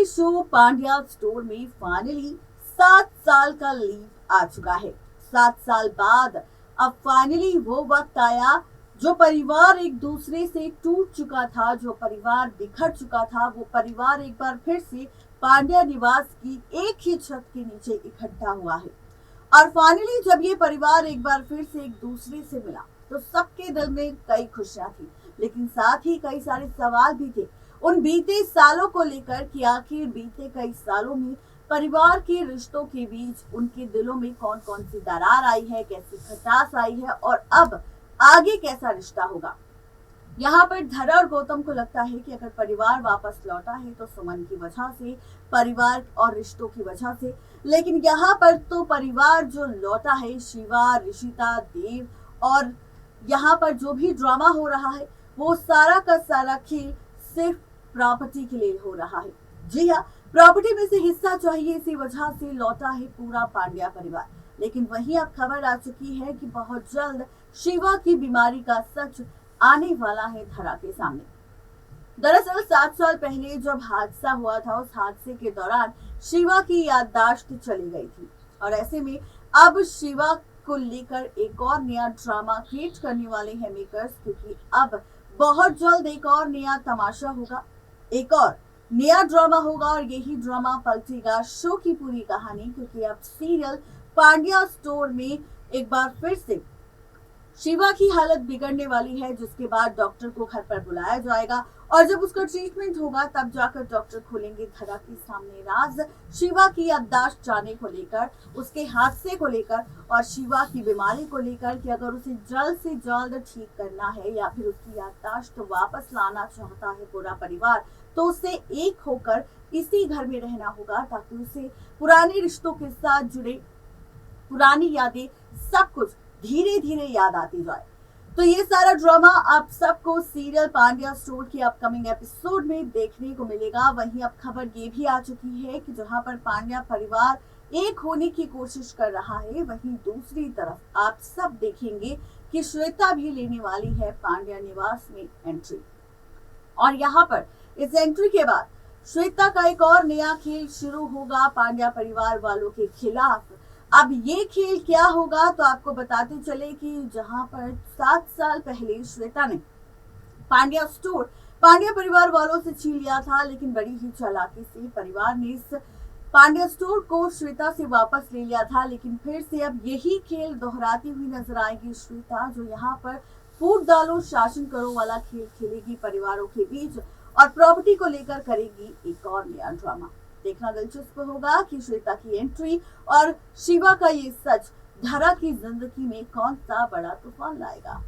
Reality show Pandya store में finally 7 साल का लीव आ चुका है। 7 साल बाद अब फाइनली वो वक्त आया जो परिवार एक दूसरे से टूट चुका था, जो परिवार बिखर चुका था, वो परिवार एक बार फिर से पांड्या निवास की एक ही छत के नीचे इकट्ठा हुआ है। और फाइनली जब ये परिवार एक बार फिर से एक दूसरे से मिला तो सबके दिल में कई खुशियां थी, लेकिन साथ ही कई सारे सवाल भी थे उन बीते सालों को लेकर कि आखिर बीते कई सालों में परिवार के रिश्तों के बीच उनके दिलों में कौन कौन सी दरार आई है, कैसी खटास आई है और अब आगे कैसा रिश्ता होगा। यहाँ पर धरा और गौतम को लगता है कि अगर परिवार वापस लौटा है तो सुमन की वजह से, परिवार और रिश्तों की वजह से, लेकिन यहाँ पर तो परिवार जो लौटा है शिवा, ऋषिता, देव और यहाँ पर जो भी ड्रामा हो रहा है वो सारा का सारा खेल सिर्फ प्रॉपर्टी के लिए हो रहा है। जी हाँ, प्रॉपर्टी में से हिस्सा चाहिए, इसी वजह से लौटा है पूरा पांड्या परिवार। लेकिन वहीं अब खबर आ चुकी है कि बहुत जल्द शिवा की बीमारी का सच आने वाला है धरा के सामने। दरअसल 7 साल पहले जब हादसा हुआ था, उस हादसे के दौरान शिवा की याददाश्त चली गई थी और ऐसे में अब शिवा को लेकर एक और नया ड्रामा क्रिएट करने वाले हैं मेकर्स, क्योंकि अब बहुत जल्द एक और नया तमाशा होगा, एक और नया ड्रामा होगा और यही ड्रामा पलटेगा शो की पूरी कहानी। क्योंकि अब सीरियल पांड्या स्टोर में एक बार फिर से शिवा की हालत बिगड़ने वाली है, जिसके बाद डॉक्टर को घर पर बुलाया जाएगा और जब उसका ट्रीटमेंट होगा तब जाकर डॉक्टर खोलेंगे धरा के सामने राज शिवा की याददाश्त जाने को लेकर, उसके हादसे को लेकर और शिवा की बीमारी को लेकर कि अगर उसे जल्द से जल्द ठीक करना है या फिर उसकी याददाश्त वापस लाना चाहता है पूरा परिवार, तो उसे एक होकर इसी घर में रहना होगा ताकि उसे पुराने रिश्तों के साथ जुड़े पुरानी यादें सब कुछ धीरे धीरे याद आती जाए। तो ये सारा ड्रामा आप सबको सीरियल पांड्या स्टोर की अपकमिंग एपिसोड में देखने को मिलेगा। वहीं अब खबर ये भी आ चुकी है कि जहां पर पांड्या परिवार एक होने की कोशिश कर रहा है, वहीं दूसरी तरफ आप सब देखेंगे कि श्वेता भी लेने वाली है पांड्या निवास में एंट्री। और यहाँ पर इस एंट्री के बाद श्वेता का एक और नया खेल शुरू होगा पांड्या परिवार वालों के खिलाफ। अब ये खेल क्या होगा तो आपको बताते चले कि जहां पर 7 साल पहले श्वेता ने पांड्या स्टोर पांड्या परिवार वालों से छीन लिया था, लेकिन बड़ी ही चालाकी से परिवार ने इस पांड्या स्टोर को श्वेता से वापस ले लिया था। लेकिन फिर से अब यही खेल दोहराती हुई नजर आएगी श्वेता, जो यहाँ पर फूट डालो शासन करो वाला खेल खेलेगी परिवारों के बीच और प्रॉपर्टी को लेकर करेगी एक और नया ड्रामा। देखना दिलचस्प होगा कि श्वेता की एंट्री और शिवा का ये सच धरा की जिंदगी में कौन सा बड़ा तूफान लाएगा।